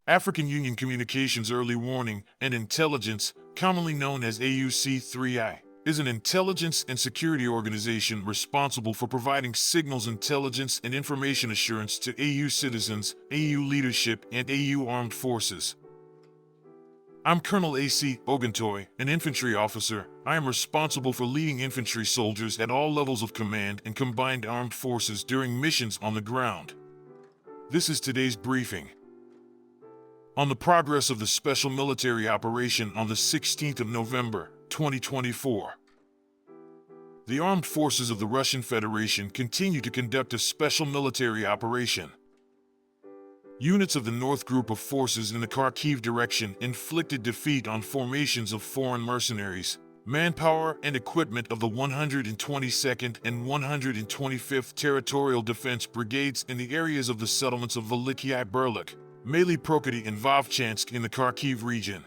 African Union Communications Early Warning and Intelligence, commonly known as AUC3I, is an intelligence and security organization responsible for providing signals intelligence and information assurance to AU citizens, AU leadership, and AU armed forces. I'm Colonel A.C. Oguntoye, an infantry officer. I am responsible for leading infantry soldiers at all levels of command and combined armed forces during missions on the ground. This is today's briefing. On the progress of the special military operation on the 16th of November, 2024. The armed forces of the Russian Federation continue to conduct a special military operation. Units of the North Group of Forces in the Kharkiv direction inflicted defeat on formations of foreign mercenaries, manpower and equipment of the 122nd and 125th Territorial Defense Brigades in the areas of the settlements of Veliky Berlik, Mali Prokody and Vovchansk in the Kharkiv region.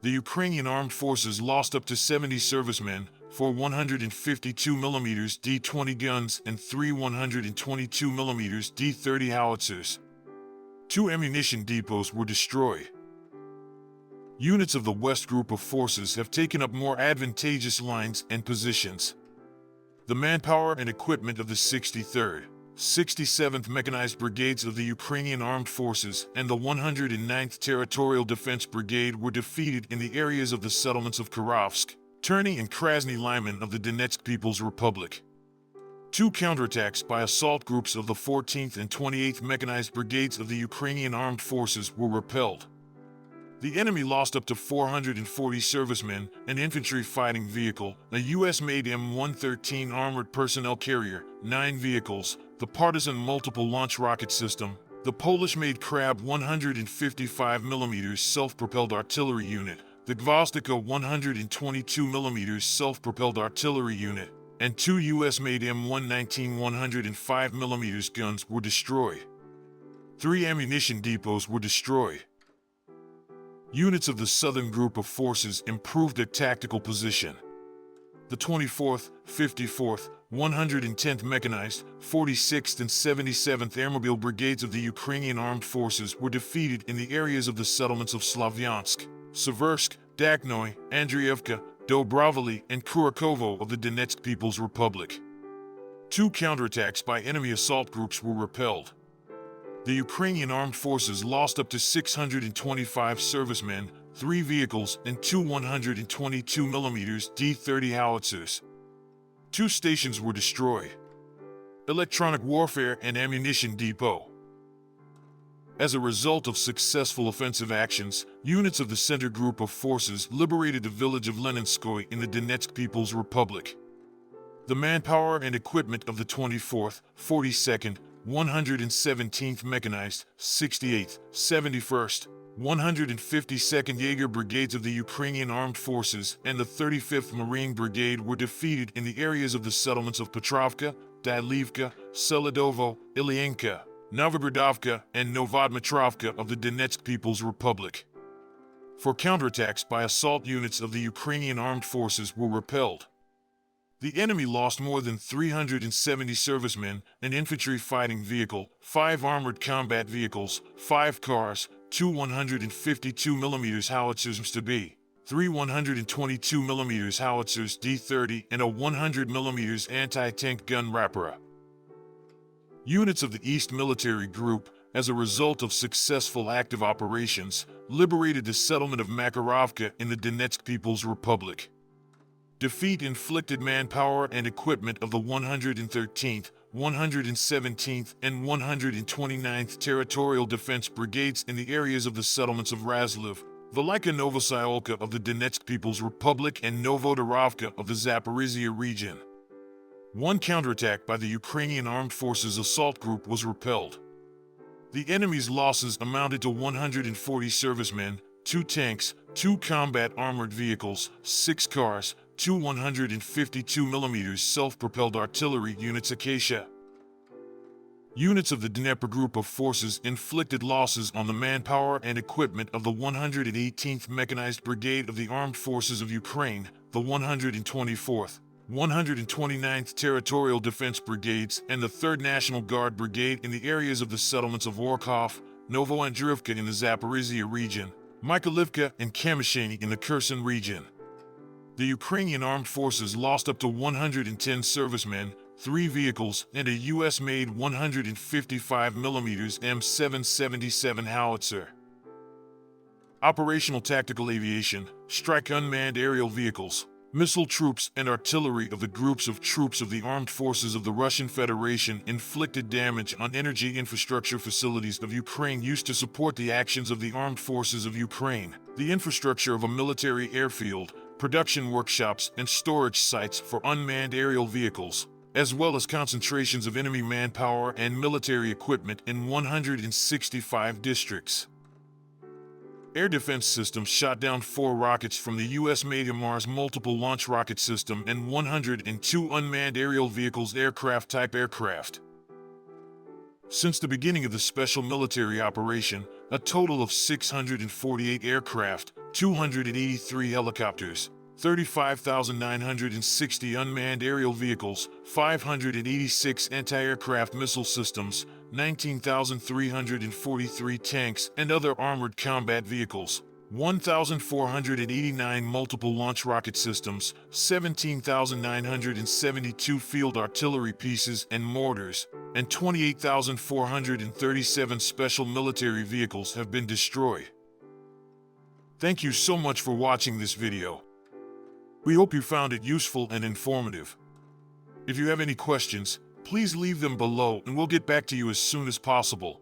The Ukrainian Armed Forces lost up to 70 servicemen, 4 152mm D-20 guns and 3 122mm D-30 howitzers. 2 ammunition depots were destroyed. Units of the West Group of Forces have taken up more advantageous lines and positions. The manpower and equipment of the 63rd, 67th Mechanized Brigades of the Ukrainian Armed Forces and the 109th Territorial Defense Brigade were defeated in the areas of the settlements of Kirovsk, Terny and Krasny Lyman of the Donetsk People's Republic. 2 counterattacks by assault groups of the 14th and 28th Mechanized Brigades of the Ukrainian Armed Forces were repelled. The enemy lost up to 440 servicemen, an infantry fighting vehicle, a U.S.-made M113 armored personnel carrier, 9 vehicles, the Partisan multiple launch rocket system, the Polish-made Krab 155mm self-propelled artillery unit, the Gvozdika 122mm self-propelled artillery unit, and 2 U.S.-made M119 105mm guns were destroyed. 3 ammunition depots were destroyed. Units of the Southern Group of Forces improved their tactical position. The 24th, 54th, 110th Mechanized, 46th and 77th Airmobile Brigades of the Ukrainian Armed Forces were defeated in the areas of the settlements of Slavyansk, Seversk, Dakhnoy, Andriivka, Dobrovoly, and Kurakovo of the Donetsk People's Republic. 2 counterattacks by enemy assault groups were repelled. The Ukrainian Armed Forces lost up to 625 servicemen, 3 vehicles, and 2 122mm D-30 howitzers. 2 stations were destroyed. Electronic warfare and ammunition depot. As a result of successful offensive actions, units of the Center Group of Forces liberated the village of Leninskoye in the Donetsk People's Republic. The manpower and equipment of the 24th, 42nd, 117th Mechanized, 68th, 71st, 152nd Jaeger Brigades of the Ukrainian Armed Forces and the 35th Marine Brigade were defeated in the areas of the settlements of Petrovka, Dalivka, Seledovo, Ilyenka, Novogradovka, and Novodmitrovka of the Donetsk People's Republic. 4 counterattacks by assault units of the Ukrainian Armed Forces were repelled. The enemy lost more than 370 servicemen, an infantry fighting vehicle, 5 armored combat vehicles, 5 cars, 2 152mm howitzers MSTB, 3 122mm howitzers D-30, and a 100mm anti-tank gun Rapira. Units of the East Military Group, as a result of successful active operations, liberated the settlement of Makarovka in the Donetsk People's Republic. Defeat inflicted manpower and equipment of the 113th, 117th, and 129th Territorial Defense Brigades in the areas of the settlements of Razliv, Velika Novosyolka of the Donetsk People's Republic and Novodorovka of the Zaporizhia region. 1 counterattack by the Ukrainian Armed Forces assault group was repelled. The enemy's losses amounted to 140 servicemen, 2 tanks, 2 combat armored vehicles, 6 cars, 2 152mm self-propelled artillery units Acacia. Units of the Dnieper Group of Forces inflicted losses on the manpower and equipment of the 118th Mechanized Brigade of the Armed Forces of Ukraine, the 124th, 129th Territorial Defense Brigades, and the 3rd National Guard Brigade in the areas of the settlements of Orkhov, Novoandrivka in the Zaporizhia region, Mykolivka and Kamyshany in the Kherson region. The Ukrainian Armed Forces lost up to 110 servicemen, 3 vehicles, and a U.S.-made 155mm M777 howitzer. Operational Tactical Aviation, strike unmanned aerial vehicles, missile troops and artillery of the groups of troops of the Armed Forces of the Russian Federation inflicted damage on energy infrastructure facilities of Ukraine used to support the actions of the Armed Forces of Ukraine, the infrastructure of a military airfield, production workshops and storage sites for unmanned aerial vehicles, as well as concentrations of enemy manpower and military equipment in 165 districts. Air defense systems shot down 4 rockets from the U.S.-made HIMARS multiple launch rocket system and 102 unmanned aerial vehicles aircraft-type aircraft. Since the beginning of the special military operation, a total of 648 aircraft, 283 helicopters, 35,960 unmanned aerial vehicles, 586 anti-aircraft missile systems, 19,343 tanks and other armored combat vehicles, 1,489 multiple launch rocket systems, 17,972 field artillery pieces and mortars, and 28,437 special military vehicles have been destroyed. Thank you so much for watching this video. We hope you found it useful and informative. If you have any questions, please leave them below and we'll get back to you as soon as possible.